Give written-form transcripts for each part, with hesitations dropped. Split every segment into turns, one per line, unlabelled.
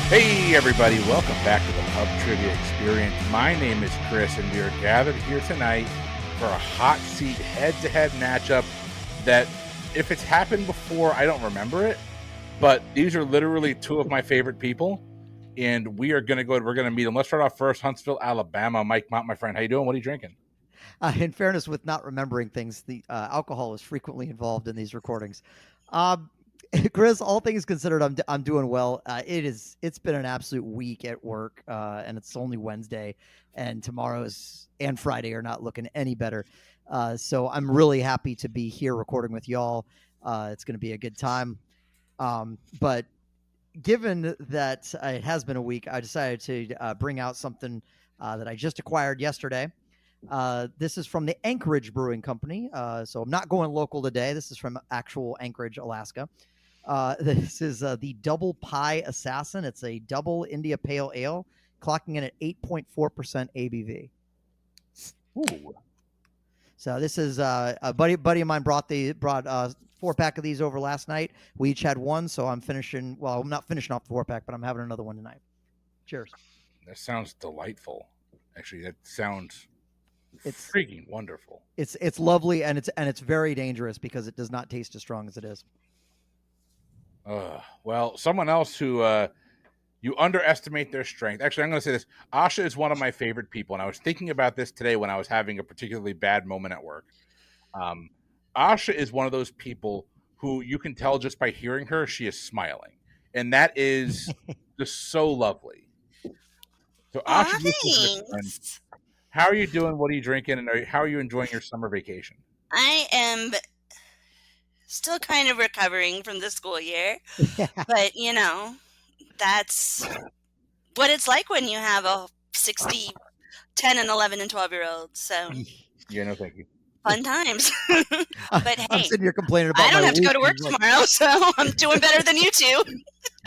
Hey everybody, welcome back to the Pub Trivia Experience. My name is Chris and we are gathered here tonight for a hot seat head-to-head matchup that, if it's happened before, I don't remember it, but these are literally two of my favorite people, and we're going to meet them. Let's start off first, Huntsville, Alabama. Mike Mott, my friend, how you doing? What are you drinking?
In fairness, with not remembering things, the alcohol is frequently involved in these recordings. Chris, all things considered, I'm doing well. It's been an absolute week at work, and it's only Wednesday, and tomorrow's and Friday are not looking any better. So I'm really happy to be here recording with y'all. It's going to be a good time. But given that it has been a week, I decided to bring out something that I just acquired yesterday. This is from the Anchorage Brewing Company. So I'm not going local today. This is from actual Anchorage, Alaska. This is the Double Pie Assassin. It's a double India Pale Ale, clocking in at 8.4% ABV.
Ooh.
So this is a buddy of mine brought 4-pack of these over last night. We each had one, so I'm finishing. Well, I'm not finishing off the 4-pack, but I'm having another one tonight. Cheers.
That sounds delightful. Actually, that sounds freaking wonderful.
It's lovely, and it's very dangerous because it does not taste as strong as it is.
Well, someone else who you underestimate their strength. Actually, I'm going to say this. Asha is one of my favorite people, and I was thinking about this today when I was having a particularly bad moment at work. Asha is one of those people who you can tell just by hearing her, she is smiling, and that is just so lovely. So, Asha, how are you doing? What are you drinking? And how are you enjoying your summer vacation?
I am still kind of recovering from the school year, but that's what it's like when you have a 60, 10 and 11 and 12-year-olds. So
yeah, no, thank you.
Fun times. But hey,
I'm sitting here complaining about
I don't have to go to work tomorrow, so I'm doing better than you two.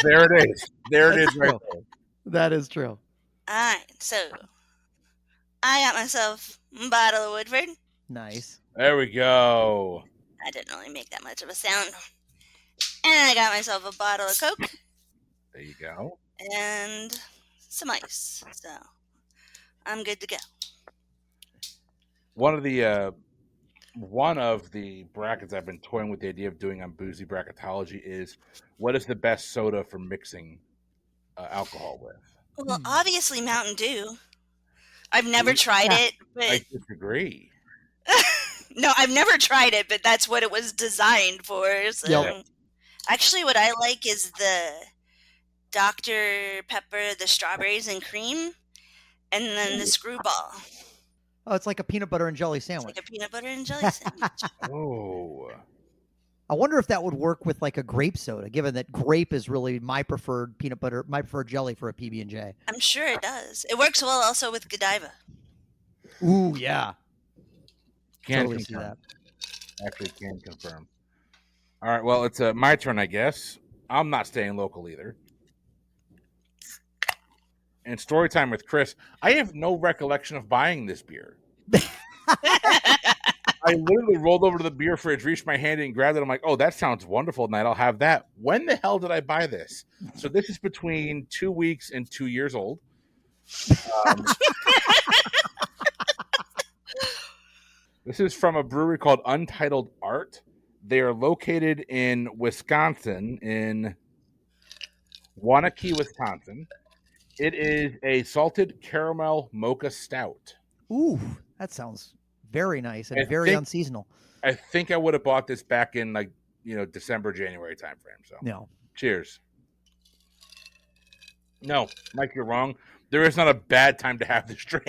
There it is. There it is right there.
That is true.
All right, so I got myself a bottle of Woodford.
Nice.
There we go.
I didn't really make that much of a sound. And I got myself a bottle of Coke.
There you go.
And some ice. So I'm good to go.
One of the brackets I've been toying with the idea of doing on Boozy Bracketology is, what is the best soda for mixing alcohol with?
Well, obviously Mountain Dew. I've never tried it, but
I disagree.
No, I've never tried it, but that's what it was designed for. So Actually, what I like is the Dr. Pepper, the strawberries and cream, and then the screwball.
Oh, it's like a peanut butter and jelly sandwich.
It's like a peanut butter and jelly sandwich.
Oh.
I wonder if that would work with like a grape soda, given that grape is really my preferred jelly for a PB&J.
I'm sure it does. It works well also with Godiva.
Ooh, yeah.
Can
totally see that.
Actually, can confirm. All right, well, it's my turn, I guess. I'm not staying local either. And story time with Chris. I have no recollection of buying this beer. I literally rolled over to the beer fridge, reached my hand and grabbed it. I'm like, oh, that sounds wonderful tonight. I'll have that. When the hell did I buy this? So this is between 2 weeks and 2 years old. This is from a brewery called Untitled Art. They are located in Wisconsin, in Waunakee, Wisconsin. It is a salted caramel mocha stout.
Ooh, that sounds very nice and very unseasonal.
I think I would have bought this back in December, January timeframe. So
no.
Cheers. No, Mike, you're wrong. There is not a bad time to have this drink.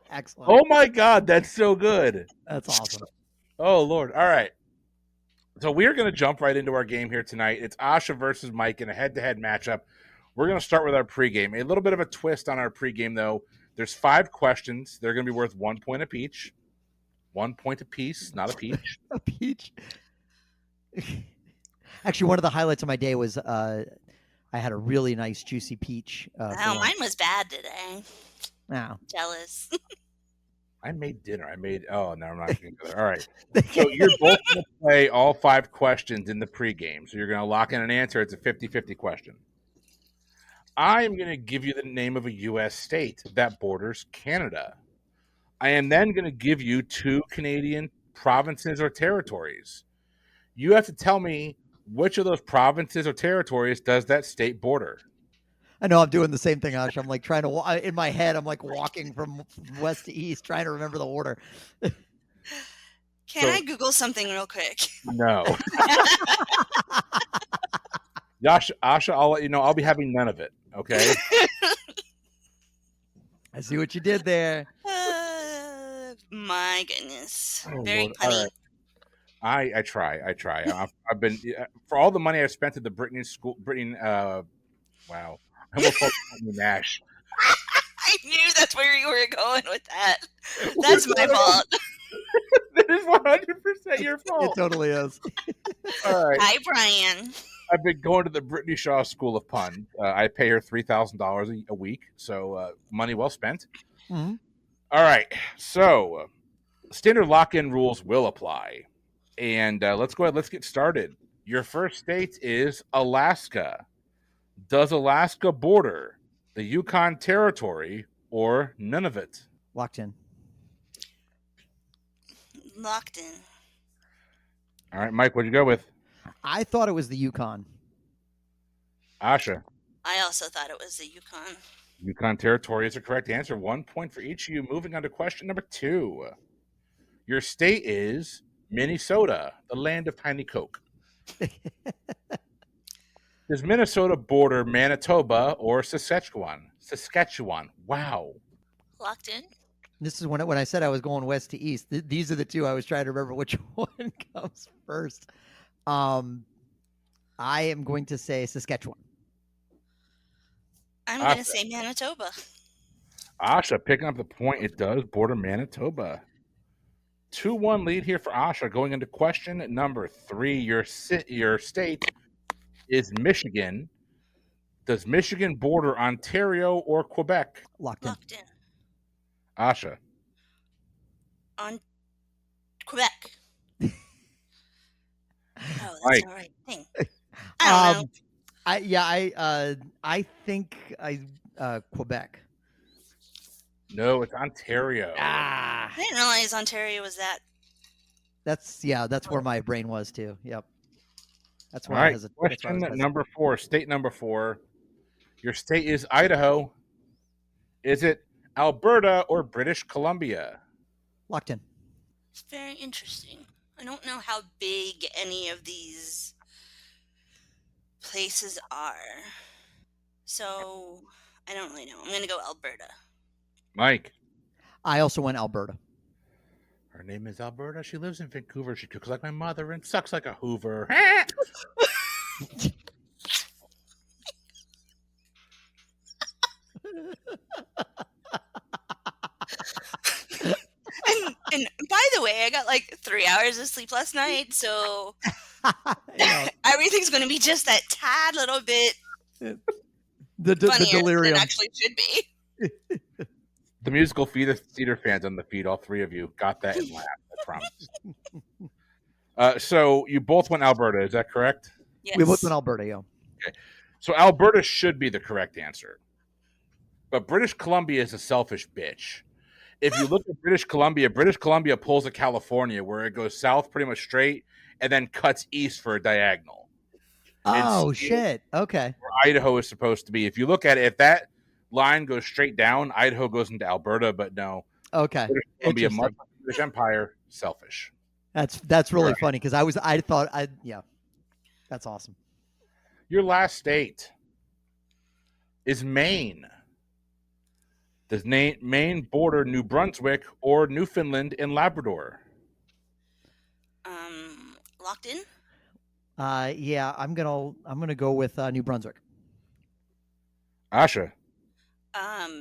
Excellent.
Oh my God, that's so good.
That's awesome.
Oh Lord. All right. So we're going to jump right into our game here tonight. It's Asha versus Mike in a head-to-head matchup. We're going to start with our pregame. A little bit of a twist on our pregame, though. There's 5 questions. They're going to be worth 1 point apiece. 1 point apiece, not a peach.
A peach. Actually, one of the highlights of my day was I had a really nice juicy peach.
Mine was bad today.
Wow.
Jealous.
I made dinner. Oh, no, I'm not going to go there. All right. So you're both going to play all 5 questions in the pregame. So you're going to lock in an answer. It's a 50-50 question. I am going to give you the name of a U.S. state that borders Canada. I am then going to give you 2 Canadian provinces or territories. You have to tell me which of those provinces or territories does that state border.
I know I'm doing the same thing, Ash. I'm like trying to, in my head, I'm like walking from west to east, trying to remember the order.
Can I Google something real quick?
No. Asha, I'll let you know. I'll be having none of it. Okay.
I see what you did there.
My goodness.
Oh,
Very
Lord.
funny.
All right. I try. I've been for all the money I've spent at the Brittany school. Wow. I almost called Brittany Nash.
I knew that's where you were going with that. That's my fault.
That is 100% your fault.
It totally is.
All right.
Hi, Brian.
I've been going to the Brittany Shaw School of Pun. I pay her $3,000 a week, so money well spent.
Mm-hmm.
All right. So standard lock-in rules will apply. And let's go ahead. Let's get started. Your first state is Alaska. Does Alaska border the Yukon Territory or none of it?
Locked in.
Locked in.
All right, Mike, what'd you go with?
I thought it was the Yukon.
Asha.
I also thought it was the Yukon.
Yukon Territory is the correct answer. 1 point for each of you. Moving on to question number 2. Your state is Minnesota, the land of Tiny Coke. Does Minnesota border Manitoba or Saskatchewan? Saskatchewan. Wow.
Locked in.
This is when I said I was going west to east. These are the two I was trying to remember which one comes first. I am going to say Saskatchewan.
I'm going to say Manitoba.
Asha picking up the point. It does border Manitoba. 2-1 lead here for Asha. Going into question number 3. Your state is Michigan. Does Michigan border Ontario or Quebec?
Locked in.
Asha.
On Quebec. Oh, that's
Mike.
the right thing. I don't know.
I think Quebec.
No, it's Ontario.
I didn't realize Ontario was that.
That's where my brain was too. Yep. That's where
All
I
right.
was.
Question number 4. State number 4. Your state is Idaho. Is it Alberta or British Columbia?
Locked in.
Very interesting. I don't know how big any of these places are. So I don't really know. I'm going to go Alberta.
Mike.
I also went Alberta.
Her name is Alberta. She lives in Vancouver. She cooks like my mother and sucks like a Hoover.
And by the way, I got like 3 hours of sleep last night, so everything's going to be just that tad little bit
the delirium
than it actually should be.
The musical theater fans on the feed, all 3 of you, got that and laughed. I promise. So you both went Alberta, is that correct?
Yes.
We both went Alberta, yeah.
Okay. So Alberta should be the correct answer. But British Columbia is a selfish bitch. If you look at British Columbia pulls to California where it goes south pretty much straight and then cuts east for a diagonal.
Oh, shit. Okay.
Where Idaho is supposed to be. If you look at it, if that line goes straight down, Idaho goes into Alberta, but no.
Okay.
British Columbia, much like the British Empire, selfish.
That's really funny because I thought that's awesome.
Your last state is Maine. Does Maine border New Brunswick or Newfoundland and Labrador?
Locked in?
Yeah, I'm gonna go with New Brunswick.
Asha.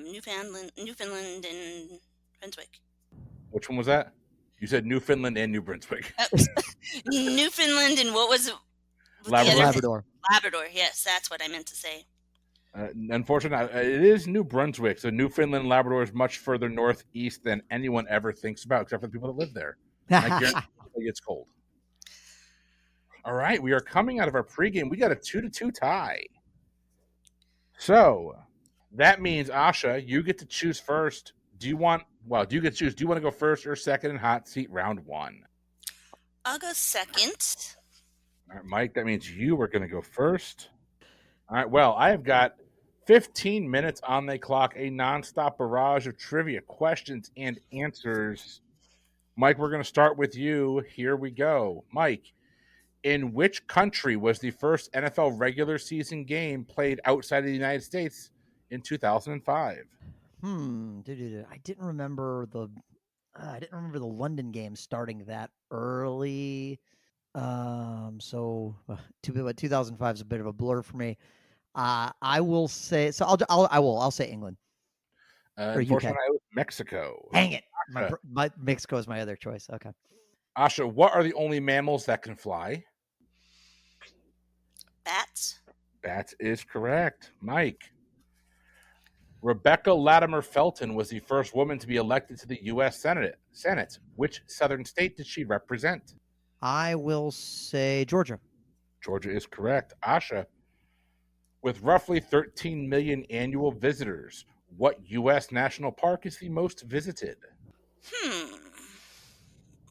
Newfoundland and Brunswick.
Which one was that? You said Newfoundland and New Brunswick.
Newfoundland and what was it?
Labrador.
Labrador, yes, that's what I meant to say.
Unfortunately, it is New Brunswick. So Newfoundland and Labrador is much further northeast than anyone ever thinks about, except for the people that live there. I guarantee it's cold. All right, we are coming out of our pregame. We got a 2-2 tie. So that means Asha, you get to choose first. Do you want? Well, do you get to choose? Do you want to go first or second in hot seat round one?
I'll go second.
All right, Mike. That means you are going to go first. All right. Well, I have got 15 minutes on the clock, a nonstop barrage of trivia questions and answers. Mike, we're going to start with you. Here we go. Mike, in which country was the first NFL regular season game played outside of the United States in 2005?
I didn't remember the London game starting that early. So 2005 is a bit of a blur for me. I will say so. I'll say England or UK.
Unfortunately, I was Mexico.
Dang it!
Asha,
My Mexico is my other choice. Okay.
Asha, what are the only mammals that can fly?
Bats.
That is correct. Mike, Rebecca Latimer Felton was the first woman to be elected to the U.S. Senate. Which southern state did she represent?
I will say Georgia.
Georgia is correct. Asha, with roughly 13 million annual visitors, what U.S. national park is the most visited?
Hmm.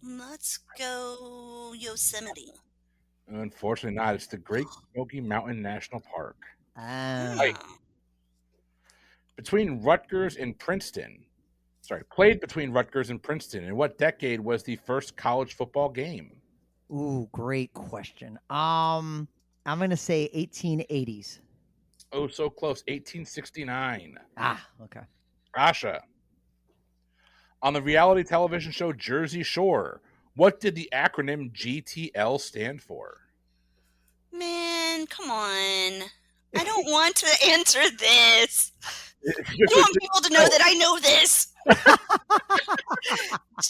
Let's go Yosemite.
Unfortunately, not. It's the Great Smoky Mountain National Park. Mike,
Oh.
between Rutgers and Princeton, played between Rutgers and Princeton. In what decade was the first college football game?
Ooh, great question. I'm gonna say 1880s.
Oh, so close. 1869.
Okay.
Asha, on the reality television show Jersey Shore, what did the acronym GTL stand for?
Man, come on. I don't want to answer this. I
Just
don't want people to know that I know this.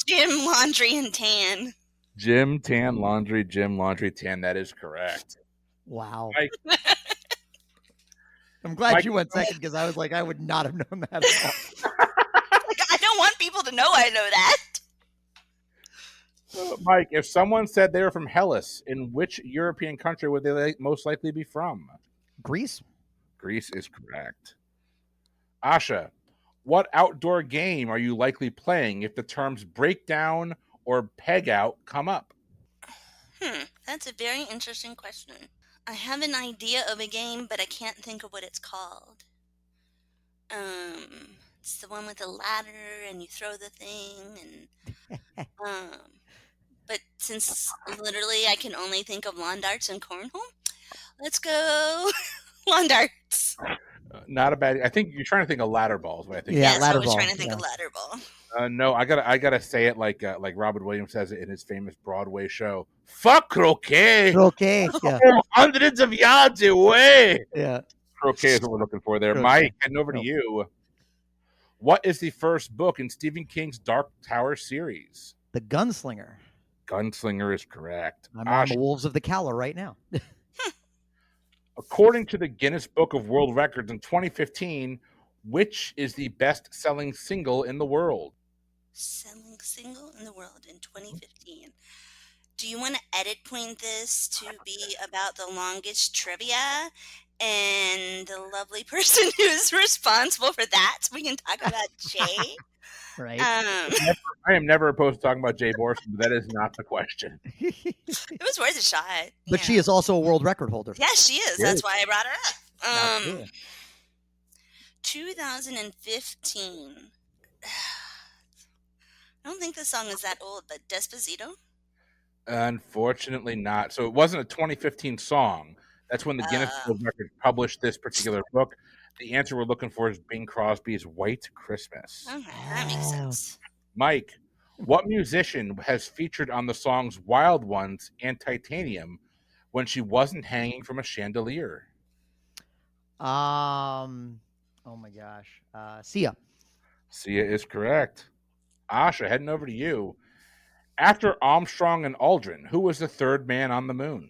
Jim, laundry, and tan.
Jim Tan Laundry, Jim Laundry Tan. That is correct.
Wow.
Mike,
I'm glad
Mike,
you went second because I was like, I would not have known that at all.
Like, I don't want people to know I know that.
Mike, if someone said they were from Hellas, in which European country would they most likely be from?
Greece?
Greece is correct. Asha, what outdoor game are you likely playing if the terms breakdown or peg out come up?
That's a very interesting question. I have an idea of a game, but I can't think of what it's called. It's the one with the ladder and you throw the thing and but since literally I can only think of lawn darts and cornhole, let's go lawn darts.
Not a bad. I think you're trying to think of ladder balls. But I think
Yeah,
Yes, I
ladder
was
ball.
trying to think
Yeah.
of ladder ball.
no, I gotta say it like Robin Williams says it in his famous Broadway show. Fuck croquet.
Okay. Yeah.
Oh, hundreds of yards away.
Yeah.
Croquet is what we're looking for there.
Croquet.
Mike, heading over to
Nope.
you. What is the first book in Stephen King's Dark Tower series?
The Gunslinger.
Gunslinger is correct.
I'm on
Asha,
the Wolves of the Calla right now.
according to the Guinness Book of World Records in 2015, which is the best-selling single in the world?
Selling single in the world in 2015. Do you want to edit point this to be about the longest trivia and the lovely person who's responsible for that so we can talk about Jay?
Right.
I am never opposed to talking about Jay Borson, but that is not the question.
It was worth a shot.
But
yeah.
she is also a world record holder.
Yes, she is.
She
That's
is.
why I brought her up.
Absolutely.
2015. I don't think the song is that old, but Despacito?
Unfortunately, not. So it wasn't a 2015 song. That's when the Guinness World Records published this particular book. The answer we're looking for is Bing Crosby's White Christmas.
Okay, that makes sense.
Mike, what musician has featured on the songs Wild Ones and Titanium when she wasn't hanging from a chandelier?
Oh my gosh. Sia.
Sia is correct. Asha, heading over to you. After Armstrong and Aldrin, who was the third man on the moon?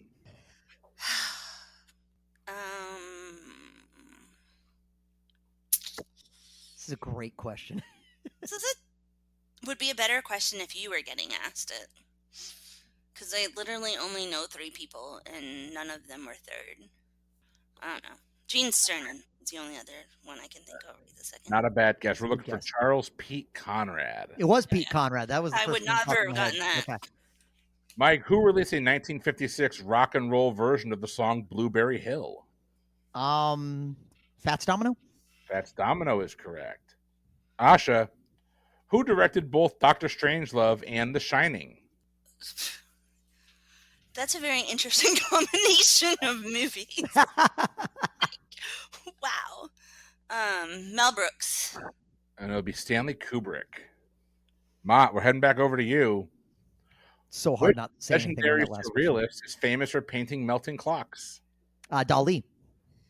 This is a great question.
This would be a better question if you were getting asked it. Because I literally only know 3 people, and none of them were third. I don't know. Gene Cernan. It's the only other one I can think of right this second.
Not a bad guess. We're
Good
looking for
guess.
Charles Pete Conrad.
It was Pete
Yeah.
Conrad. That was the
I
first
would
one that
never
popped in
have
my head.
gotten that.
Okay.
Mike, who released a 1956 rock and roll version of the song Blueberry Hill?
Fats Domino.
Fats Domino is correct. Asha, who directed both Doctor Strangelove and The Shining?
That's a very interesting combination of movies. Wow. Mel Brooks.
And it'll be Stanley Kubrick. Mott, we're heading back over to you.
So hard
Which
not to say anything on
legendary
that last question.
surrealist is famous for painting melting clocks?
Dali.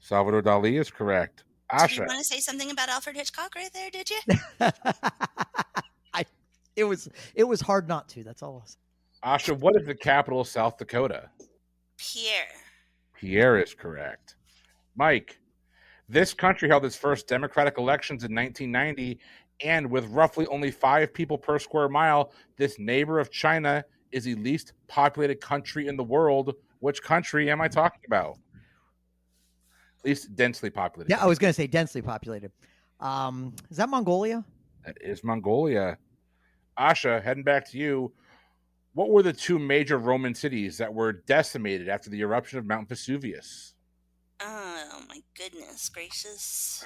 Salvador Dali is correct.
Did you
Asha,
want to say something about Alfred Hitchcock right there, did you?
It was hard not to. That's all.
Asha, what is the capital of South Dakota?
Pierre.
Pierre is correct. Mike, this country held its first democratic elections in 1990, and with roughly only 5 people per square mile, this neighbor of China is the least populated country in the world. Which country am I talking about? Least densely populated.
Yeah, I was going to say densely populated. Is that Mongolia?
That is Mongolia. Asha, heading back to you. What were the 2 major Roman cities that were decimated after the eruption of Mount Vesuvius?
Oh my goodness gracious.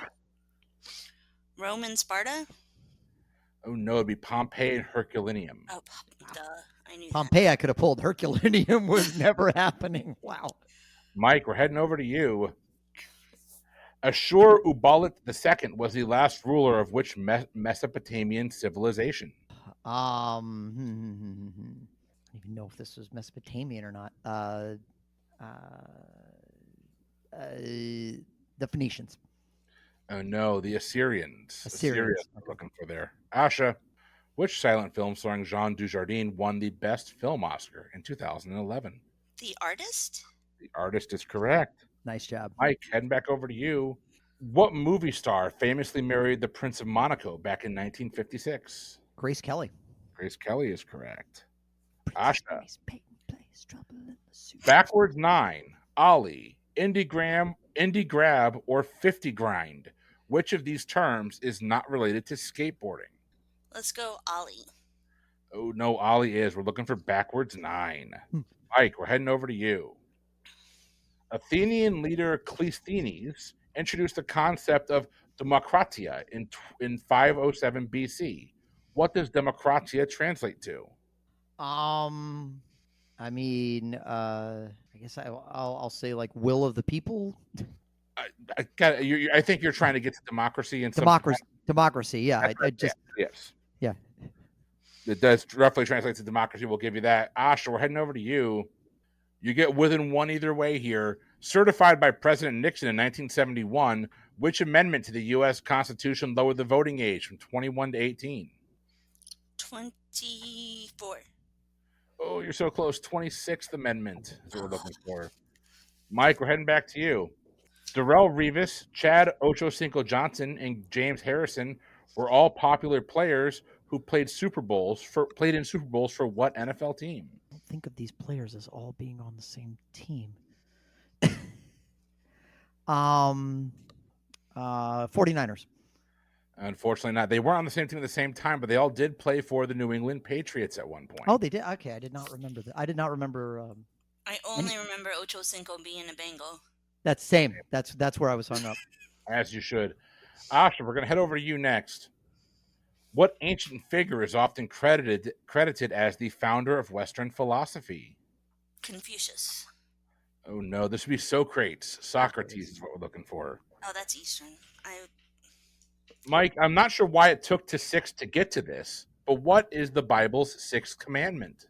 Rome and Sparta?
Oh no, it'd be Pompeii and Herculaneum.
Oh, duh. I knew
Pompeii, I could have pulled. Herculaneum was never happening. Wow.
Mike, we're heading over to you. Ashur-uballit II was the last ruler of which Mesopotamian civilization?
I don't even know if this was Mesopotamian or not. The Phoenicians.
Oh no, the Assyrians.
Assyrians.
I'm looking for there. Asha, which silent film starring Jean Dujardin won the Best Film Oscar in 2011?
The Artist?
The Artist is correct.
Nice job.
Mike, heading back over to you. What movie star famously married the Prince of Monaco back in 1956?
Grace Kelly.
Grace Kelly is correct. Asha,
Trouble in the suit.
backwards 9, Ollie, indie grab, or 50 grind. Which of these terms is not related to skateboarding?
Let's go Ollie.
Oh no, Ollie is. We're looking for backwards 9. Mike, we're heading over to you. Athenian leader Cleisthenes introduced the concept of demokratia in 507 BC. What does demokratia translate to?
I mean, I guess I'll say like will of the people.
I think you're trying to get to democracy and
democracy. Yeah, I just
yes.
Yeah.
It does roughly translate to democracy. We'll give you that. Asha, we're heading over to you. You get within one either way here. Certified by President Nixon in 1971, which amendment to the U.S. Constitution lowered the voting age from 21 to 18?
24.
Oh, you're so close. 26th Amendment is what we're looking for. Mike, we're heading back to you. Darrell Revis, Chad Ochocinco Johnson, and James Harrison were all popular players who played in Super Bowls for what NFL team?
I don't think of these players as all being on the same team. 49ers.
Unfortunately not. They weren't on the same team at the same time, but they all did play for the New England Patriots at one point.
Oh, they did? Okay, I did not remember that. I did not remember.
I only remember Ocho Cinco being a Bengal.
That's same. That's where I was hung up.
As you should. Asha, we're going to head over to you next. What ancient figure is often credited as the founder of Western philosophy?
Confucius.
Oh no, this would be Socrates. Socrates is what we're looking for.
Oh, that's Eastern.
Mike, I'm not sure why it took to 6 to get to this, but what is the Bible's 6th commandment?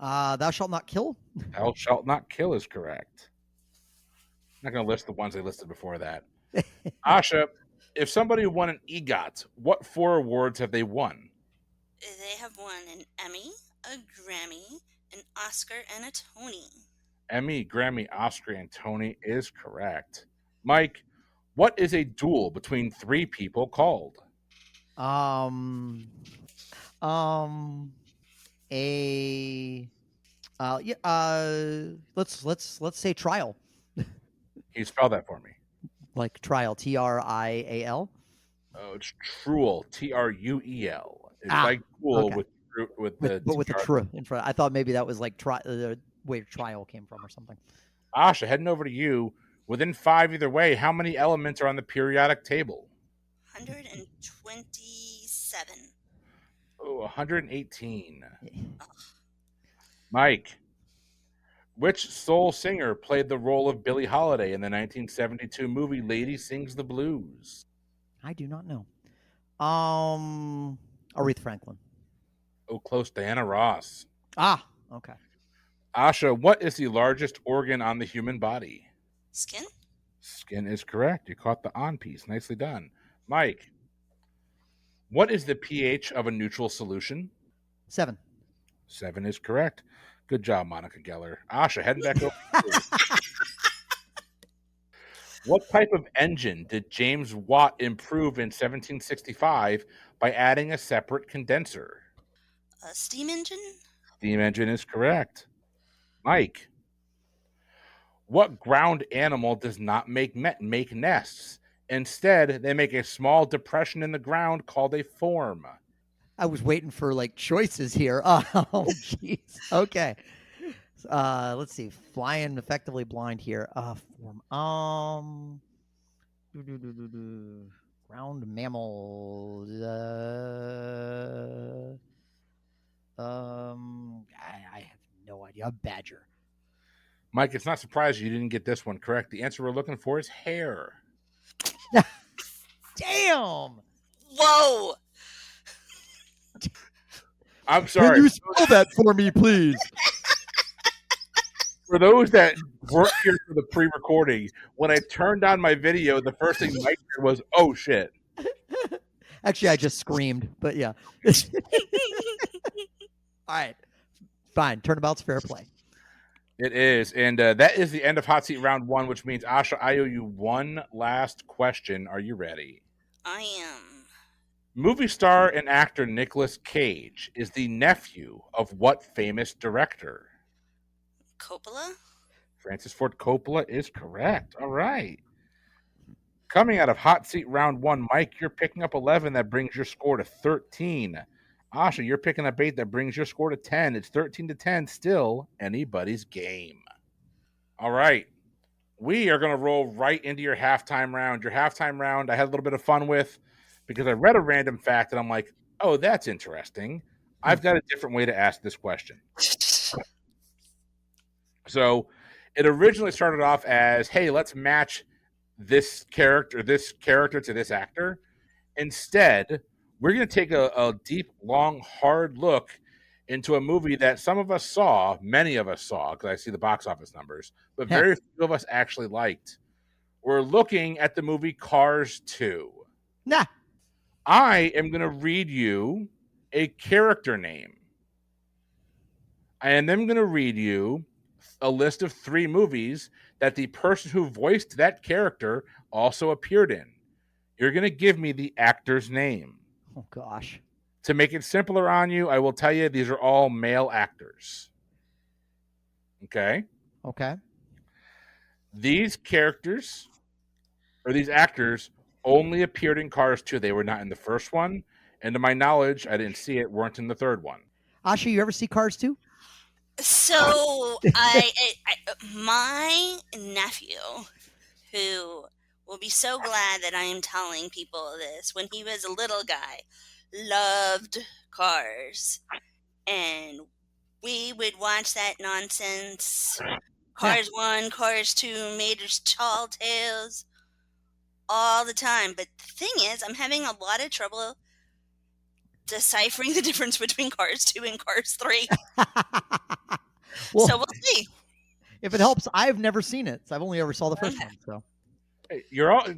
Thou shalt not kill.
Thou shalt not kill is correct. I'm not going to list the ones I listed before that. Asha, if somebody won an EGOT, what 4 awards have they won?
They have won an Emmy, a Grammy, an Oscar, and a Tony.
Emmy, Grammy, Oscar, and Tony is correct. Mike, what is a duel between 3 people called?
Let's say trial.
Can you spell that for me?
Like trial, Trial.
Oh, it's Truel, Truel. It's
Ah,
like Truel
okay.
with the
With the
TR.
tr in front. I thought maybe that was like where trial came from or something.
Asha, heading over to you. Within 5 either way, how many elements are on the periodic table?
127.
Oh, 118.
Oh,
Mike, which soul singer played the role of Billie Holiday in the 1972 movie Lady Sings the Blues?
I do not know. Aretha Franklin.
Oh, close. Diana Ross.
Ah, okay.
Asha, what is the largest organ on the human body?
skin?
Skin is correct. You caught the on piece. Nicely done. Mike, what is the pH of a neutral solution?
7.
7 is correct. Good job, Monica Geller. Asha, heading back over to you. What type of engine did James Watt improve in 1765 by adding a separate condenser?
A steam engine?
Steam engine is correct. Mike, what ground animal does not make nests? Instead, they make a small depression in the ground called a form.
I was waiting for like choices here. Oh, jeez. Okay. Let's see. Flying effectively blind here. Form. Ground mammal. I have no idea. A badger.
Mike, it's not surprising you didn't get this one correct. The answer we're looking for is hair.
Damn.
Whoa!
I'm sorry.
Can you spell that for me, please?
For those that weren't here for the pre-recording, when I turned on my video, the first thing Mike did was, "Oh shit!"
Actually, I just screamed, but yeah. All right, fine. Turnabout's fair play.
It is, and that is the end of Hot Seat Round 1, which means Asha, I owe you one last question. Are you ready?
I am.
Movie star and actor Nicolas Cage is the nephew of what famous director?
Coppola?
Francis Ford Coppola is correct. All right. Coming out of Hot Seat Round 1, Mike, you're picking up 11. That brings your score to 13. Asha, you're picking up 8. That brings your score to 10. It's 13-10. Still anybody's game. All right. We are going to roll right into your halftime round. Your halftime round, I had a little bit of fun with because I read a random fact and I'm like, oh, that's interesting. I've got a different way to ask this question. So it originally started off as, hey, let's match this character to this actor. Instead, we're going to take a deep, long, hard look into a movie that some of us saw, many of us saw, because I see the box office numbers, but very few of us actually liked. We're looking at the movie Cars 2.
Nah.
I am going to read you a character name. And I'm going to read you a list of 3 movies that the person who voiced that character also appeared in. You're going to give me the actor's name.
Oh, gosh.
To make it simpler on you, I will tell you these are all male actors. Okay?
Okay.
These characters, or these actors, only appeared in Cars 2. They were not in the first one. And to my knowledge, I didn't see it, weren't in the third one.
Asha, you ever see Cars 2?
So my nephew, who will be so glad that I am telling people this, when he was a little guy, loved Cars, and we would watch that nonsense. Cars 1, Cars 2, Mater's Tall Tales, all the time. But the thing is, I'm having a lot of trouble deciphering the difference between Cars 2 and Cars 3.
Well,
So we'll see.
if it helps, I've never seen it. So I've only ever saw the first one. So
Hey,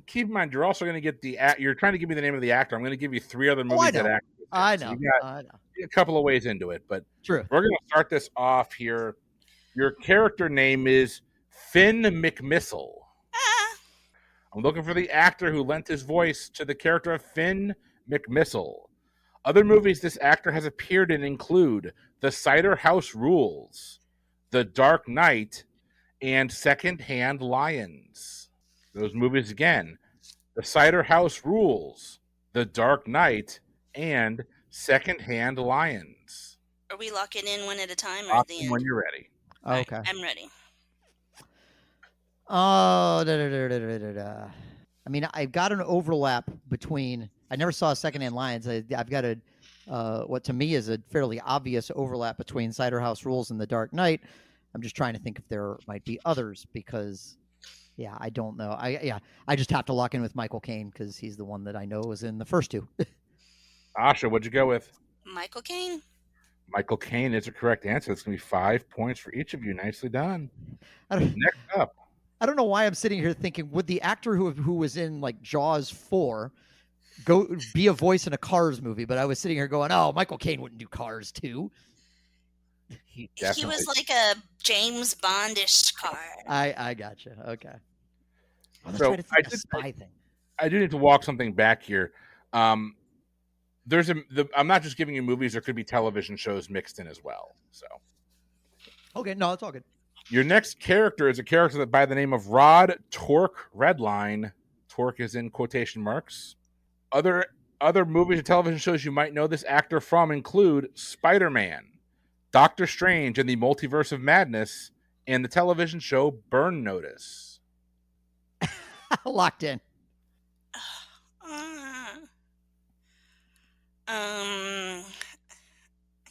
keep in mind, you're also going to get you're trying to give me the name of the actor. I'm going to give you 3 other movies that act.
I
So
know.
you got a couple of ways into it, but
True.
we're going to start this off here. Your character name is Finn McMissile. I'm looking for the actor who lent his voice to the character of Finn McMissile. Other movies this actor has appeared in include The Cider House Rules, The Dark Knight, and Secondhand Lions. Those movies again: The Cider House Rules, The Dark Knight, and Secondhand Lions.
Are we locking in one at a time or at the
Option
end?
when you're ready.
All right,
Okay.
I'm ready.
Oh, I mean, I've got an overlap between. I never saw Secondhand Lions. I've got what to me is a fairly obvious overlap between Cider House Rules and The Dark Knight. I'm just trying to think if there might be others because, yeah, I don't know. I just have to lock in with Michael Caine because he's the one that I know was in the first two.
Asha, what'd you go with?
Michael Caine?
Michael Caine is a correct answer. It's going to be 5 points for each of you. Nicely done.
I don't,
Next up,
I don't know why I'm sitting here thinking, would the actor who was in like Jaws 4 go be a voice in a Cars movie? But I was sitting here going, oh, Michael Caine wouldn't do Cars 2.
he
He was like a James Bondish car.
I gotcha. Okay. Well, let's
So
try to think of a spy thing.
I do need to walk something back here. I'm not just giving you movies. There could be television shows mixed in as well. So,
Okay, no, it's all good.
your next character is a character that by the name of Rod Torque Redline. Torque is in quotation marks. Other movies and television shows you might know this actor from include Spider-Man, Doctor Strange and the Multiverse of Madness, and the television show Burn Notice.
Locked in.
I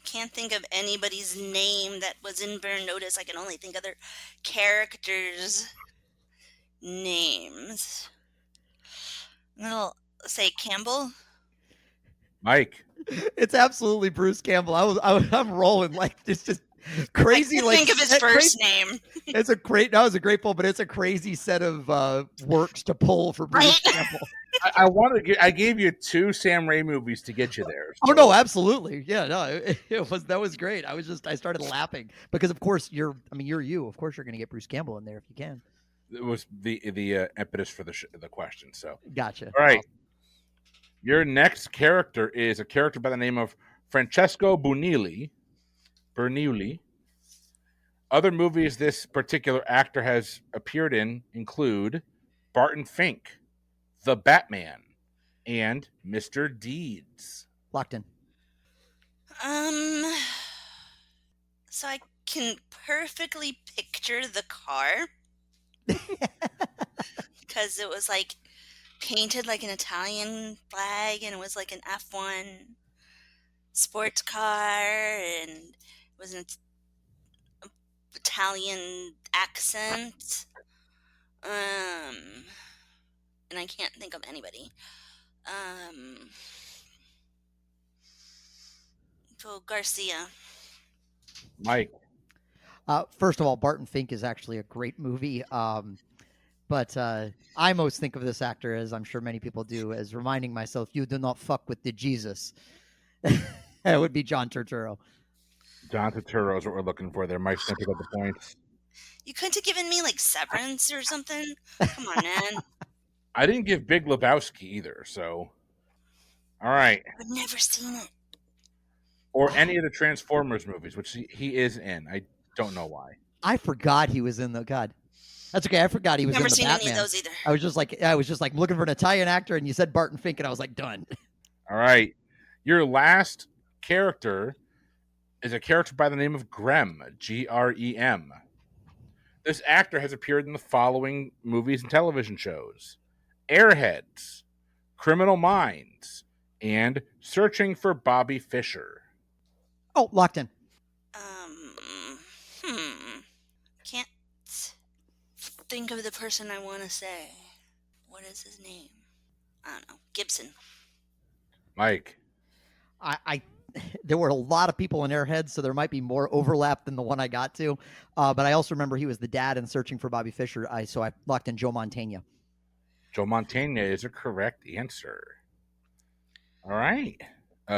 can't think of anybody's name that was in Burn Notice. I can only think of their characters' names. I'll say Campbell.
Mike.
It's absolutely Bruce Campbell. I'm rolling like it's just crazy.
I
like
think of his first name.
It's a great pull, but it's a crazy set of works to pull for Bruce Campbell.
I gave you 2 Sam Raimi movies to get you there.
So. Oh no, absolutely, yeah, no, that was great. I started laughing because of course you're you. Of course you're going to get Bruce Campbell in there if you can.
It was the impetus for the question. So
gotcha.
All right. Awesome. Your next character is a character by the name of Francesco Bernoulli. Other movies this particular actor has appeared in include Barton Fink, The Batman, and Mr. Deeds.
Locked in.
So I can perfectly picture the car because it was like painted like an Italian flag and it was like an F1 sports car and it was an Italian accent. And I can't think of anybody. So Garcia.
Mike.
First of all, Barton Fink is actually a great movie. But I most think of this actor, as I'm sure many people do, as reminding myself, you do not fuck with the Jesus. It would be John Turturro.
John Turturro is what we're looking for there. Mike's going to pick up the points.
You couldn't have given me like Severance or something? Come on, man.
I didn't give Big Lebowski either, so. All right.
I've never seen it.
Or any of the Transformers movies, which he is in. I don't know why.
I forgot he was in the God. That's okay. I forgot he was in the Batman. Never seen any of those either. I was just like looking for an Italian actor, and you said Barton Fink, and I was like, done.
All right. Your last character is a character by the name of Grem, Grem. This actor has appeared in the following movies and television shows: Airheads, Criminal Minds, and Searching for Bobby Fischer.
Oh, locked in.
Can't think of the person I want to say. What is his name? I don't know. Gibson.
Mike.
There were a lot of people in Airheads, so there might be more overlap than the one I got to. But I also remember he was the dad in Searching for Bobby Fischer. So I locked in Joe Mantegna.
Joe Mantegna is a correct answer. All right.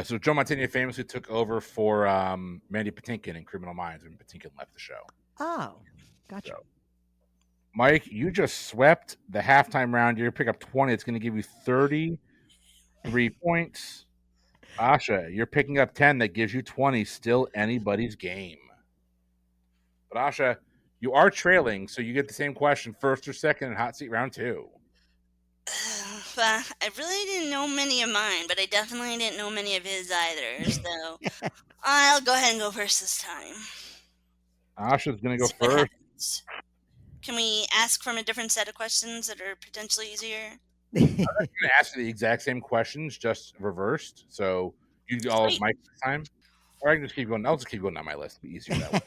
So Joe Mantegna famously took over for Mandy Patinkin in Criminal Minds when Patinkin left the show.
Oh, gotcha.
So, Mike, you just swept the halftime round. You're going to pick up 20. It's going to give you 33 points. Asha, you're picking up 10. That gives you 20. Still anybody's game. But Asha, you are trailing, so you get the same question first or second in Hot Seat round 2.
I really didn't know many of mine, but I definitely didn't know many of his either. So I'll go ahead and go first this time.
Asha's going to go
See what
first.
happens. Can we ask from a different set of questions that are potentially easier?
I'm going to ask you the exact same questions, just reversed. So you do all of
Sweet.
Mike this time. Or I can just keep going. I'll just keep going down my list. It'll be easier that way.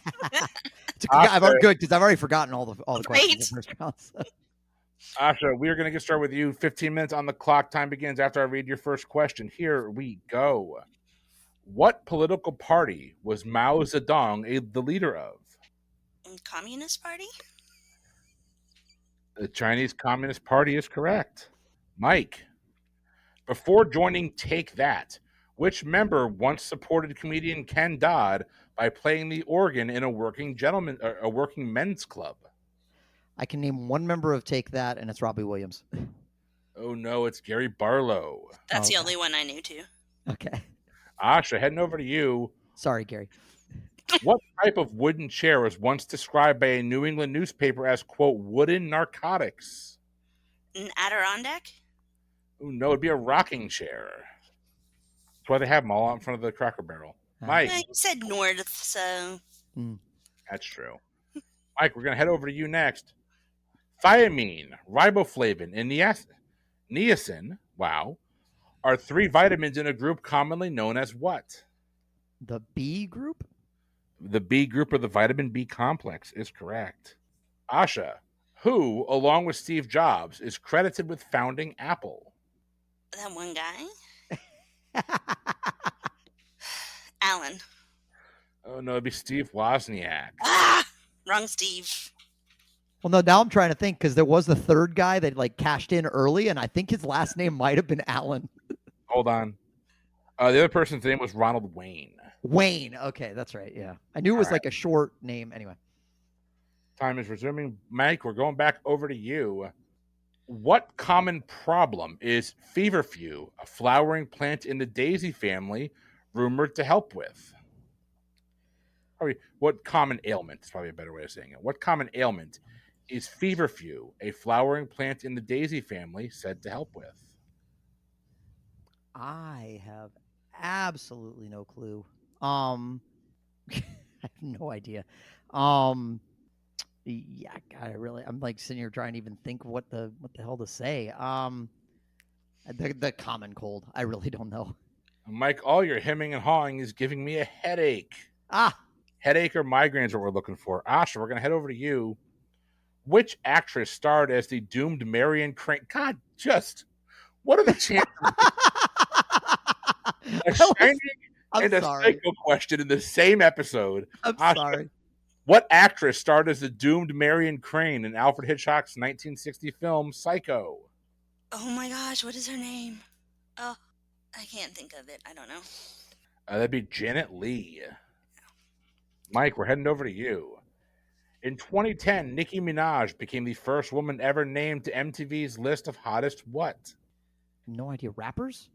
Good, because I've already forgotten all the questions.
Right.
The first round, so.
Asha, we are going to get started with you. 15 minutes on the clock. Time begins after I read your first question. Here we go. What political party was Mao Zedong the leader of?
Communist Party?
The Chinese Communist Party is correct. Mike, before joining Take That, which member once supported comedian Ken Dodd by playing the organ in a working men's club?
I can name one member of Take That, and it's Robbie Williams.
Oh no, it's Gary Barlow.
That's the only one I knew too.
Okay.
Asha, heading over to you.
Sorry, Gary.
What type of wooden chair was once described by a New England newspaper as, quote, wooden narcotics?
An Adirondack?
Oh no, it'd be a rocking chair. That's why they have them all out in front of the Cracker Barrel. Mike.
Yeah, you said north, so.
That's true. Mike, we're going to head over to you next. Thiamine, riboflavin, and niacin, wow, are three vitamins in a group commonly known as what?
The B group?
The B group of the vitamin B complex is correct. Asha, who, along with Steve Jobs, is credited with founding Apple?
That one guy? Alan.
Oh, no, it'd be Steve Wozniak.
Ah! Wrong Steve.
Well, no, now I'm trying to think, because there was the third guy that like cashed in early, and I think his last name might have been Allen.
Hold on. The other person's name was Ronald Wayne.
Wayne. Okay, that's right. Yeah. I knew it was like a short name. Anyway.
Time is resuming. Mike, we're going back over to you. What common problem is feverfew, a flowering plant in the daisy family, rumored to help with? Probably, what common ailment is probably a better way of saying it. What common ailment is feverfew, a flowering plant in the daisy family, said to help with?
I have absolutely no clue. I have no idea. Yeah, God, I'm like sitting here trying to even think what the hell to say. The common cold. I really don't know.
Mike, all your hemming and hawing is giving me a headache. Headache or migraines are what we're looking for. Asha, we're going to head over to you. Which actress starred as the doomed Marion Crane? God, what are the chances? A Shining and a Psycho question in the same episode.
I'm sorry.
What actress starred as the doomed Marion Crane in Alfred Hitchcock's 1960 film Psycho?
Oh my gosh, what is her name? Oh, I can't think of it. I don't know.
That'd be Janet Leigh. Mike, we're heading over to you. In 2010, Nicki Minaj became the first woman ever named to MTV's list of hottest what?
No idea. Rappers?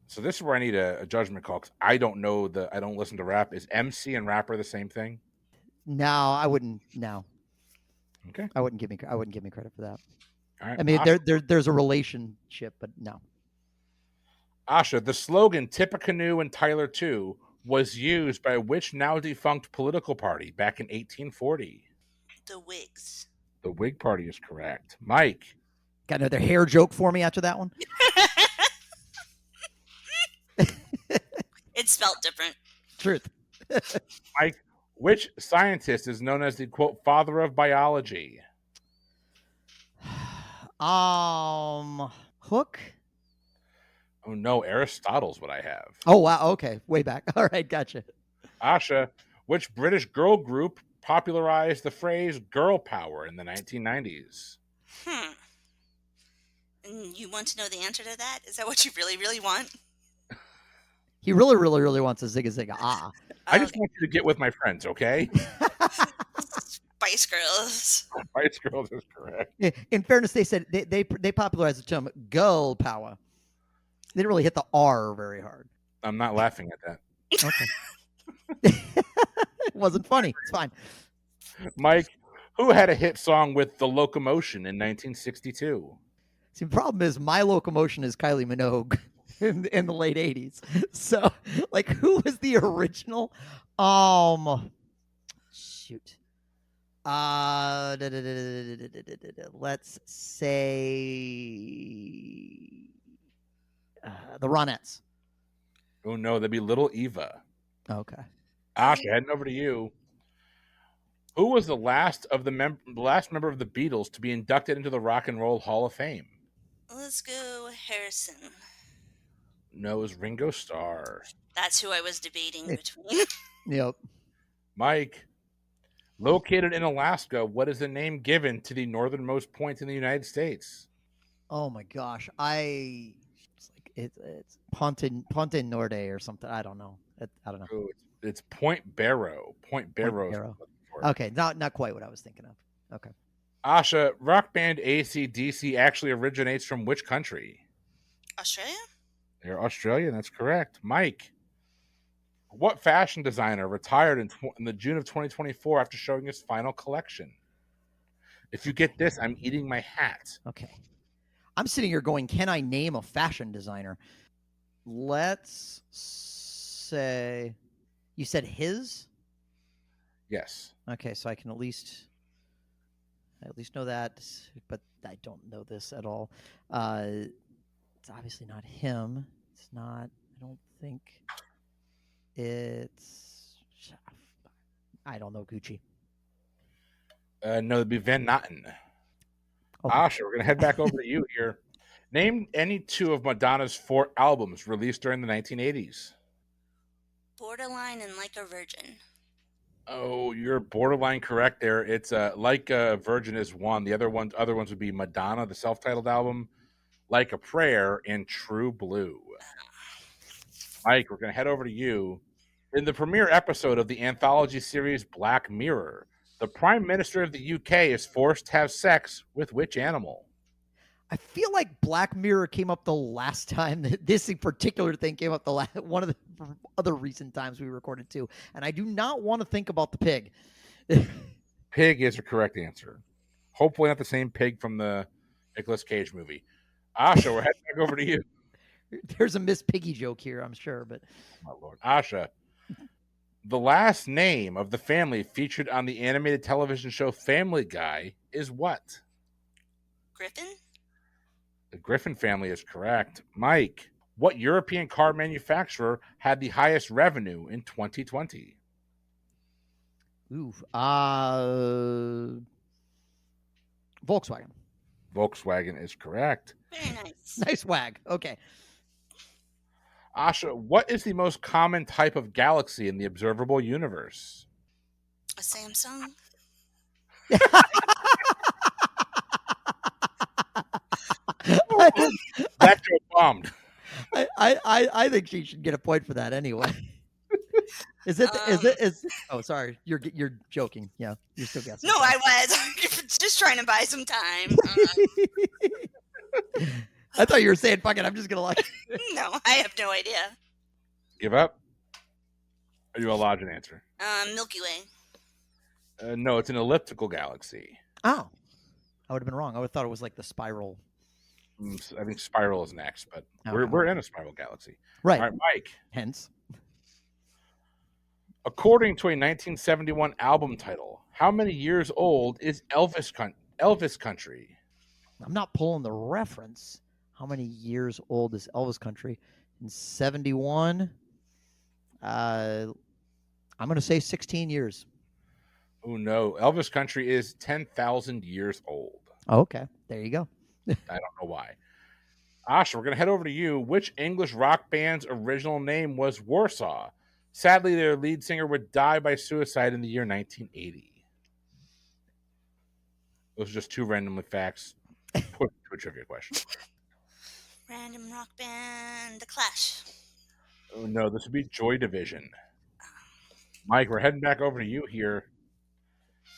So this is where I need a judgment call, because I don't know I don't listen to rap. Is MC and rapper the same thing?
No, I wouldn't. No.
Okay.
I wouldn't give me credit for that.
All right.
I mean, there's a relationship, but no.
Asha, the slogan "Tippecanoe and Tyler too" was used by which now defunct political party back in 1840?
The Whigs.
The Whig Party is correct. Mike.
Got another hair joke for me after that one?
It's spelled different.
Truth.
Mike, which scientist is known as the, quote, father of biology?
Hook?
Oh, no, Aristotle's what I have.
Oh, wow. Okay. Way back. All right. Gotcha.
Asha, which British girl group popularized the phrase girl power in the 1990s?
And you want to know the answer to that? Is that what you really, really want?
He really, really, really wants a zigga zigga ah.
I just want you to get with my friends, okay?
Spice Girls.
Spice Girls is correct.
In fairness, they said they popularized the term girl power. They didn't really hit the R very hard.
I'm not laughing at that.
Okay. It wasn't funny. It's fine.
Mike, who had a hit song with The Locomotion in 1962?
See, the problem is my locomotion is Kylie Minogue in the late 80s. So, like, who was the original? Shoot. Let's say the Ronettes.
Oh no, that'd be Little Eva.
Okay.
Asha, heading over to you. Who was the last member of the Beatles to be inducted into the Rock and Roll Hall of Fame?
Let's go Harrison.
No, it was Ringo Starr.
That's who I was debating between.
Yep.
Mike, located in Alaska, what is the name given to the northernmost point in the United States?
Oh my gosh, it's Ponte Norte or something. I don't know. I don't know.
Oh, it's Point Barrow. Point Barrow.
Okay, not quite what I was thinking of. Okay.
Asha, rock band AC/DC actually originates from which country?
Australia?
They're Australian. That's correct. Mike, what fashion designer retired in the June of 2024 after showing his final collection? If you get this, I'm eating my hat.
Okay. I'm sitting here going, can I name a fashion designer? Let's say you said his?
Yes.
Okay, so I at least know that, but I don't know this at all. It's obviously not him. It's not. I don't think it's. I don't know Gucci.
No, it'd be Van Noten.
Okay.
Asha, we're gonna head back over to you here. Name any two of Madonna's 4 albums released during the 1980s.
Borderline and Like a Virgin.
Oh, you're borderline correct there. It's Like a Virgin is one. The other ones would be Madonna, the self-titled album, Like a Prayer, and True Blue. Mike, we're going to head over to you. In the premiere episode of the anthology series Black Mirror, the Prime Minister of the UK is forced to have sex with which animal?
I feel like Black Mirror came up the last time. This particular thing came up one of the other recent times we recorded too, and I do not want to think about the pig.
Pig is the correct answer. Hopefully not the same pig from the Nicolas Cage movie. Asha, we're heading back over to you.
There's a Miss Piggy joke here, I'm sure, but
my lord. Asha, the last name of the family featured on the animated television show Family Guy is what?
Griffin?
The Griffin family is correct. Mike, what European car manufacturer had the highest revenue in 2020?
Ooh, Volkswagen.
Volkswagen is correct.
Very nice.
Nice wag. Okay.
Asha, what is the most common type of galaxy in the observable universe?
A Samsung?
That joke bombed.
I think she should get a point for that anyway. Is it? Oh, sorry. You're joking. Yeah, you're still guessing.
No, I was just trying to buy some time.
I thought you were saying, "Fuck it, I'm just gonna like."
No, I have no idea.
Give up? Are you allowed an answer?
Milky Way.
No, it's an elliptical galaxy.
Oh, I would have been wrong. I would have thought it was like the spiral.
I think spiral is next, but
Okay.
we're in a spiral galaxy.
Right.
All right, Mike.
Hence.
According to a 1971 album title, how many years old is Elvis Country?
I'm not pulling the reference. How many years old is Elvis Country? In 71, I'm going to say 16 years.
Oh, no. Elvis Country is 10,000 years old.
Okay. There you go.
I don't know why. Asha, we're going to head over to you. Which English rock band's original name was Warsaw? Sadly, their lead singer would die by suicide in the year 1980. Those are just two random facts. To a trivia question.
Random rock band, The Clash.
Oh, no, this would be Joy Division. Mike, we're heading back over to you here.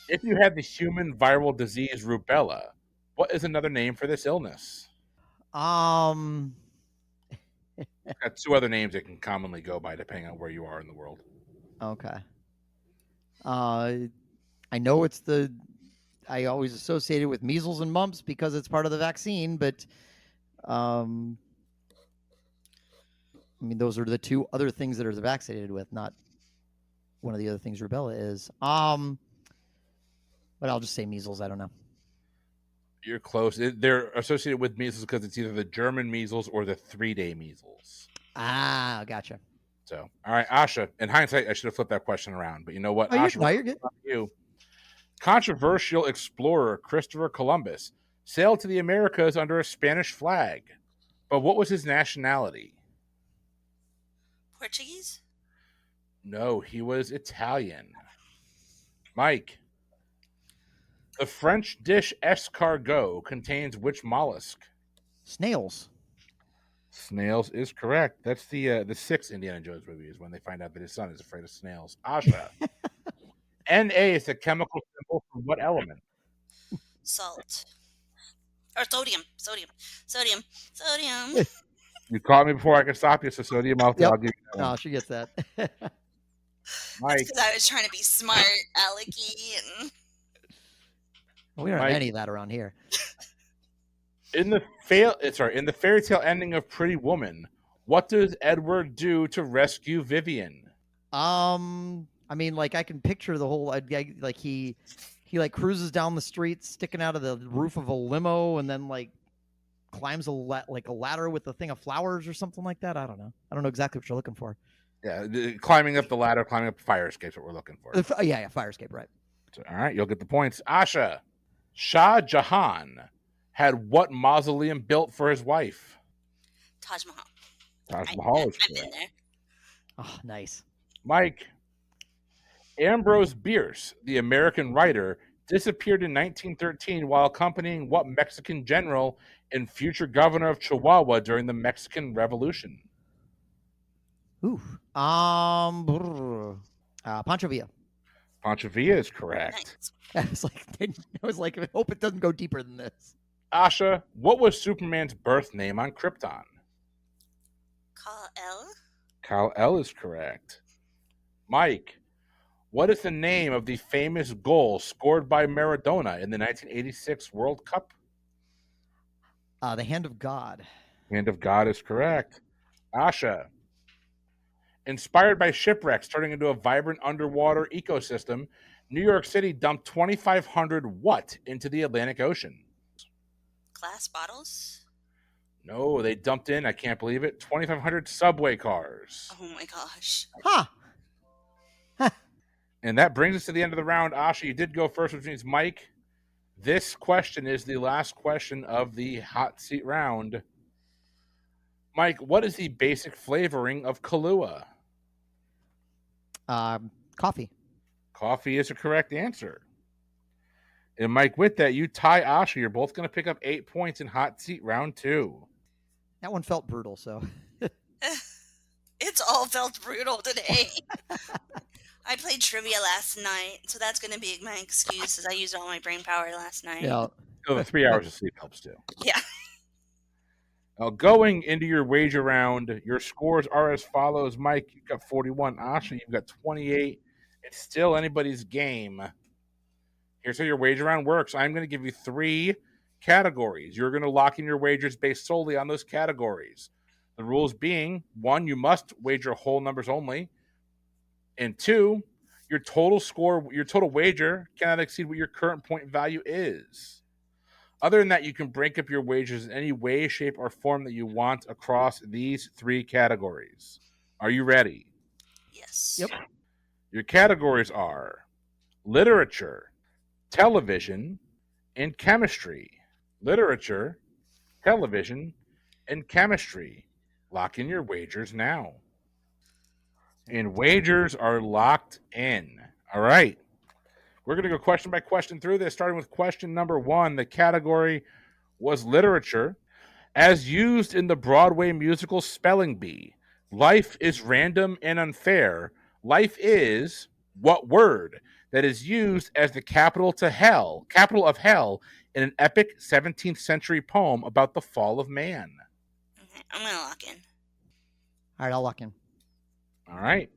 If you had the human viral disease rubella, what is another name for this illness? Got 2 other names it can commonly go by depending on where you are in the world.
Okay. I know it's the I always associate it with measles and mumps because it's part of the vaccine, but I mean, those are the two other things that are vaccinated with, not one of the other things rubella is. But I'll just say measles. I don't know.
You're close. They're associated with measles because it's either the German measles or the 3-day measles.
Ah, gotcha.
So, all right, Asha. In hindsight, I should have flipped that question around, but you know what?
Oh,
Asha,
you're good.
you. Controversial explorer Christopher Columbus sailed to the Americas under a Spanish flag, but what was his nationality?
Portuguese?
No, he was Italian. Mike. The French dish escargot contains which mollusk?
Snails.
Snails is correct. That's the 6th Indiana Jones movie is when they find out that his son is afraid of snails. Asha. Na is the chemical symbol for what element?
Salt. Or sodium. Sodium.
You caught me before I could stop you, so sodium, I'll give you that one.
Oh, she gets that.
Mike.
That's because I was trying to be smart, alecky, and
We don't have any of that around here.
In the fairy tale ending of Pretty Woman, what does Edward do to rescue Vivian?
I mean, like I can picture the whole like he like cruises down the street, sticking out of the roof of a limo, and then like climbs a ladder with a thing of flowers or something like that. I don't know exactly what you're looking for.
Yeah, climbing up the ladder, climbing up the fire escape is what we're looking for.
Yeah, fire escape, right?
So, all right, you'll get the points. Asha, Shah Jahan had what mausoleum built for his wife?
Taj Mahal.
Taj Mahal is correct.
I've been there.
Oh, nice.
Mike, Ambrose Bierce, the American writer, disappeared in 1913 while accompanying what Mexican general and future governor of Chihuahua during the Mexican Revolution?
Ooh. Pancho Villa.
Pancho Villa is correct.
Nice. I was like, I hope it doesn't go deeper than this.
Asha, what was Superman's birth name on Krypton?
Kal-El.
Kal-El is correct. Mike, what is the name of the famous goal scored by Maradona in the 1986 World Cup?
The Hand of God.
Hand of God is correct. Asha, inspired by shipwrecks turning into a vibrant underwater ecosystem, New York City dumped 2,500 what into the Atlantic Ocean?
Glass bottles?
No, they dumped in, I can't believe it, 2,500 subway cars.
Oh my gosh.
Huh.
And that brings us to the end of the round. Asha, you did go first, which means Mike, this question is the last question of the hot seat round. Mike, what is the basic flavoring of Kahlua?
Coffee.
Coffee is a correct answer. And Mike, with that, you tie Asha. You're both going to pick up 8 points in hot seat round 2.
That one felt brutal, so.
It's all felt brutal today. I played trivia last night, so that's going to be my excuse, as I used all my brain power last night.
Yeah.
So the 3 hours of sleep helps too.
Yeah.
Now, going into your wager round, your scores are as follows. Mike, you've got 41. Asha, you've got 28. It's still anybody's game. Here's how your wager round works. I'm going to give you 3 categories. You're going to lock in your wagers based solely on those categories. The rules being, 1, you must wager whole numbers only. And 2, your total wager cannot exceed what your current point value is. Other than that, you can break up your wagers in any way, shape, or form that you want across these 3 categories. Are you ready?
Yes.
Yep.
Your categories are literature, television, and chemistry. Literature, television, and chemistry. Lock in your wagers now. And wagers are locked in. All right. We're going to go question by question through this, starting with question number 1. The category was literature. As used in the Broadway musical Spelling Bee, life is random and unfair. Life is what word that is used as the capital of hell in an epic 17th century poem about the fall of man?
Okay, I'm going to lock in.
All right, I'll lock in.
All right.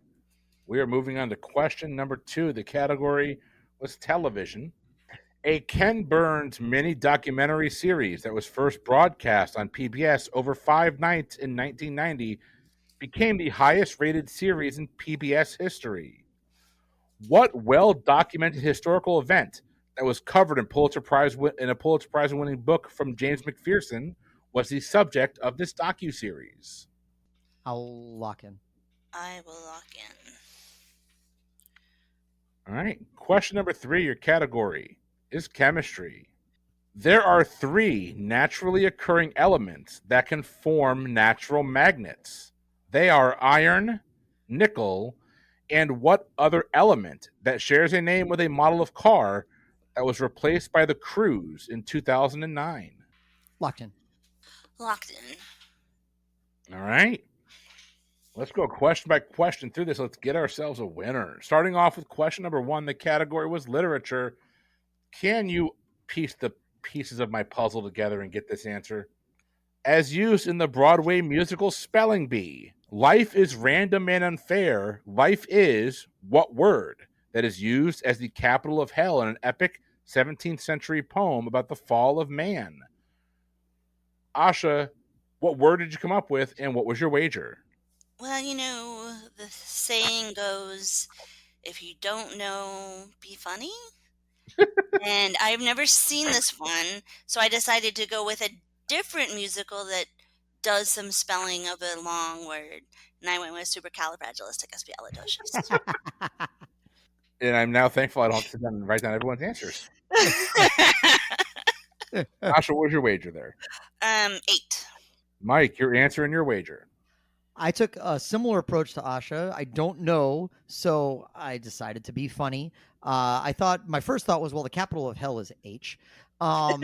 We are moving on to question number 2. The category was television. A Ken Burns mini documentary series that was first broadcast on PBS over 5 nights in 1990 became the highest rated series in PBS history. What well documented historical event that was covered in in a Pulitzer Prize winning book from James McPherson was the subject of this docuseries?
I'll lock in.
I will lock in.
All right. Question number 3, your category is chemistry. There are 3 naturally occurring elements that can form natural magnets. They are iron, nickel, and what other element that shares a name with a model of car that was replaced by the Cruise in 2009?
Locked in.
Locked in.
All right. Let's go question by question through this. Let's get ourselves a winner. Starting off with question number 1, the category was literature. Can you piece the pieces of my puzzle together and get this answer? As used in the Broadway musical Spelling Bee, life is random and unfair. Life is what word that is used as the capital of hell in an epic 17th century poem about the fall of man? Asha, what word did you come up with and what was your wager?
Well, the saying goes, if you don't know, be funny. And I've never seen this one, so I decided to go with a different musical that does some spelling of a long word. And I went with supercalifragilisticexpialidocious.
And I'm now thankful I don't have to sit down and write down everyone's answers. Asha, what was your wager there?
8.
Mike, your answer and your wager.
I took a similar approach to Asha. I don't know, so I decided to be funny. I thought my first thought was, well, the capital of hell is H. But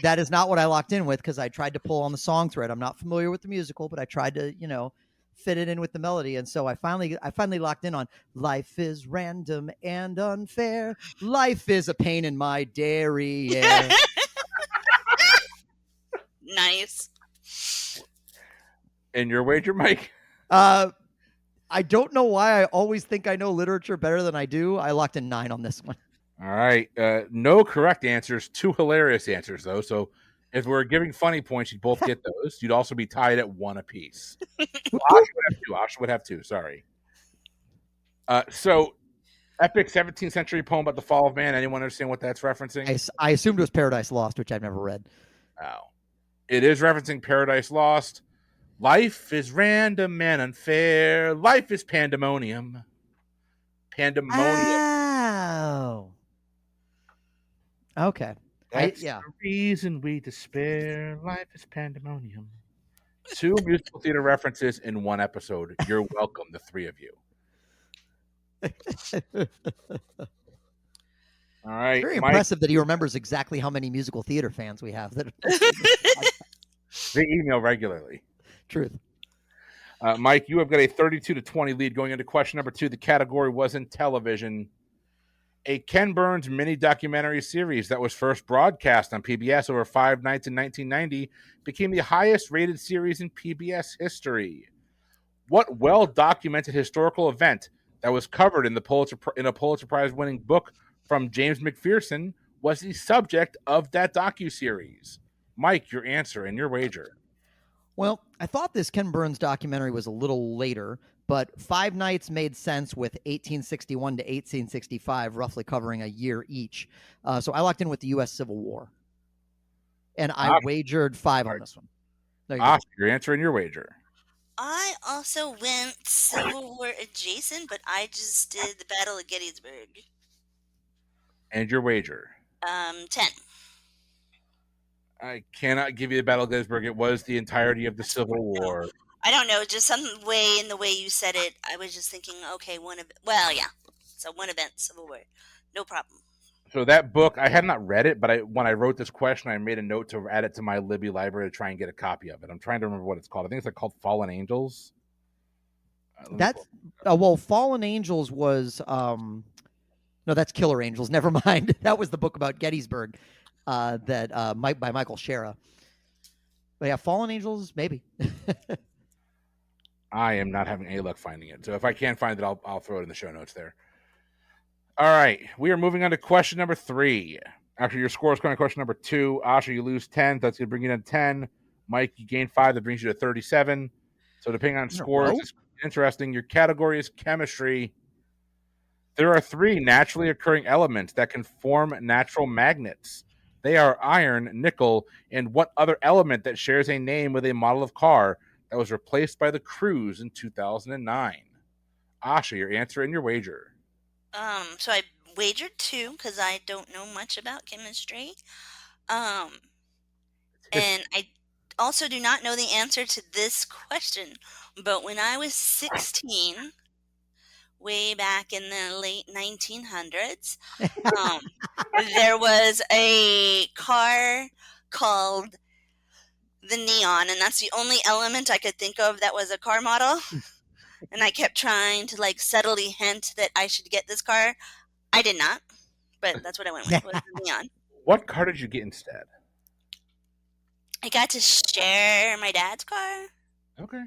that is not what I locked in with because I tried to pull on the song thread. I'm not familiar with the musical, but I tried to, fit it in with the melody. And so I finally locked in on life is random and unfair. Life is a pain in my derriere.
Nice.
And your wager, Mike?
I don't know why I always think I know literature better than I do. I locked in 9 on this one.
All right. No correct answers. 2 hilarious answers, though. So if we're giving funny points, you'd both get those. You'd also be tied at 1 apiece. Well, Asha would have 2. Sorry. So epic 17th century poem about the fall of man. Anyone understand what that's referencing?
I assumed it was Paradise Lost, which I've never read.
Oh. It is referencing Paradise Lost. Life is random and unfair. Life is pandemonium. Pandemonium.
Oh. Okay.
That's the reason we despair. Life is pandemonium. 2 musical theater references in 1 episode. You're welcome, the 3 of you. All right.
Very impressive that he remembers exactly how many musical theater fans we have.
They email regularly.
Truth.
Mike, you have got a 32-20 lead going into question number 2. The category was in television. A Ken Burns mini documentary series that was first broadcast on PBS over 5 nights in 1990 became the highest rated series in PBS history. What well-documented historical event that was covered in a Pulitzer Prize winning book from James McPherson was the subject of that docuseries? Mike, your answer and your wager.
Well, I thought this Ken Burns documentary was a little later, but 5 nights made sense with 1861 to 1865, roughly covering a year each. So I locked in with the U.S. Civil War. And I wagered 5 on this one.
Oscar, your answer and your wager.
I also went Civil War adjacent, but I just did the Battle of Gettysburg.
And your wager?
10.
I cannot give you the Battle of Gettysburg. It was the entirety of the Civil War.
I don't know, just some way in the way you said it, I was just thinking, okay, so 1 event, Civil War. No problem.
So that book, I had not read it, but when I wrote this question, I made a note to add it to my Libby library to try and get a copy of it. I'm trying to remember what it's called. I think it's called Fallen Angels.
Fallen Angels was no, that's Killer Angels. Never mind. That was the book about Gettysburg by Michael Shera. But yeah, Fallen Angels, maybe.
I am not having any luck finding it. So if I can find it, I'll throw it in the show notes there. All right, we are moving on to question number 3. After your score is going to question number 2, Asha, you lose 10. That's going to bring you down to 10. Mike, you gain 5. That brings you to 37. So depending on scores, it's interesting. Your category is chemistry. There are 3 naturally occurring elements that can form natural magnets. They are iron, nickel, and what other element that shares a name with a model of car that was replaced by the Cruze in 2009? Asha, your answer and your wager.
So I wagered 2 because I don't know much about chemistry. And I also do not know the answer to this question. But when I was 16, way back in the late 1900s, there was a car called the Neon, and that's the only element I could think of that was a car model. And I kept trying to like subtly hint that I should get this car. I did not, but that's what I went with, was the Neon.
What car did you get instead?
I got to share my dad's car.
Okay.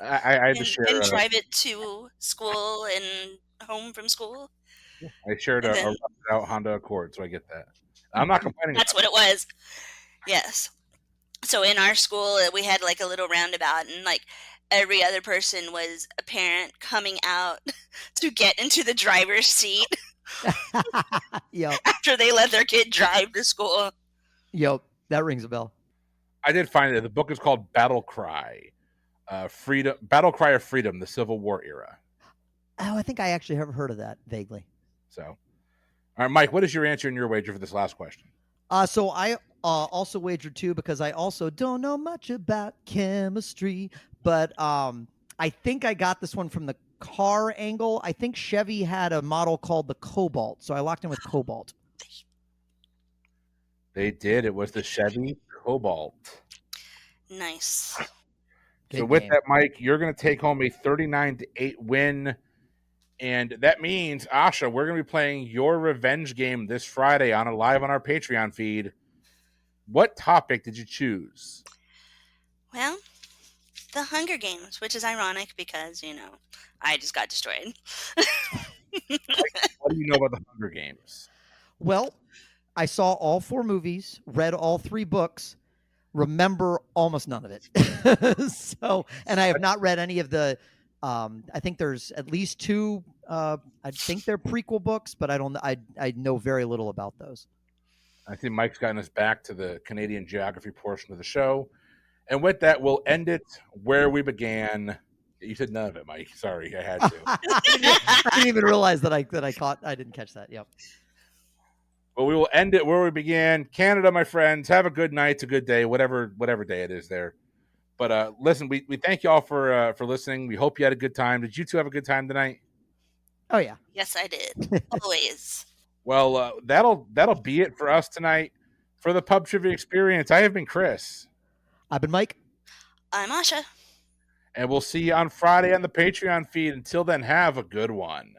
I had to share.
And drive it to school and home from school.
I shared a rusted out Honda Accord, so I get that. I'm not complaining.
That's what it was. Yes. So in our school, we had like a little roundabout, and like every other person was a parent coming out to get into the driver's seat.
Yep.
After they let their kid drive to school.
Yep, that rings a bell.
I did find it. The book is called Battle Cry. Freedom, Battle Cry of Freedom, the Civil War era.
Oh, I think I actually have heard of that vaguely.
So, all right, Mike, what is your answer and your wager for this last question?
So I also wagered 2 because I also don't know much about chemistry, but I think I got this one from the car angle. I think Chevy had a model called the Cobalt, so I locked in with Cobalt.
They did. It was the Chevy Cobalt.
Nice.
So with that, Mike, you're going to take home a 39-8 win. And that means, Asha, we're going to be playing your revenge game this Friday live on our Patreon feed. What topic did you choose?
Well, the Hunger Games, which is ironic because, I just got destroyed.
What do you know about the Hunger Games?
Well, I saw all 4 movies, read all 3 books, remember almost none of it. And I have not read any of the I think there's at least 2 I think they're prequel books, but I know very little about those.
I think Mike's gotten us back to the Canadian geography portion of the show. And with that, we'll end it where we began. You said none of it, Mike. Sorry, I had to.
I didn't even realize that I didn't catch that. Yep.
Well, we will end it where we began. Canada, my friends, have a good night, it's a good day, whatever day it is there. But listen, we thank you all for listening. We hope you had a good time. Did you 2 have a good time tonight?
Oh yeah.
Yes, I did. Always.
Well, that'll be it for us tonight. For the Pub Trivia Experience, I have been Chris.
I've been Mike.
I'm Asha.
And we'll see you on Friday on the Patreon feed. Until then, have a good one.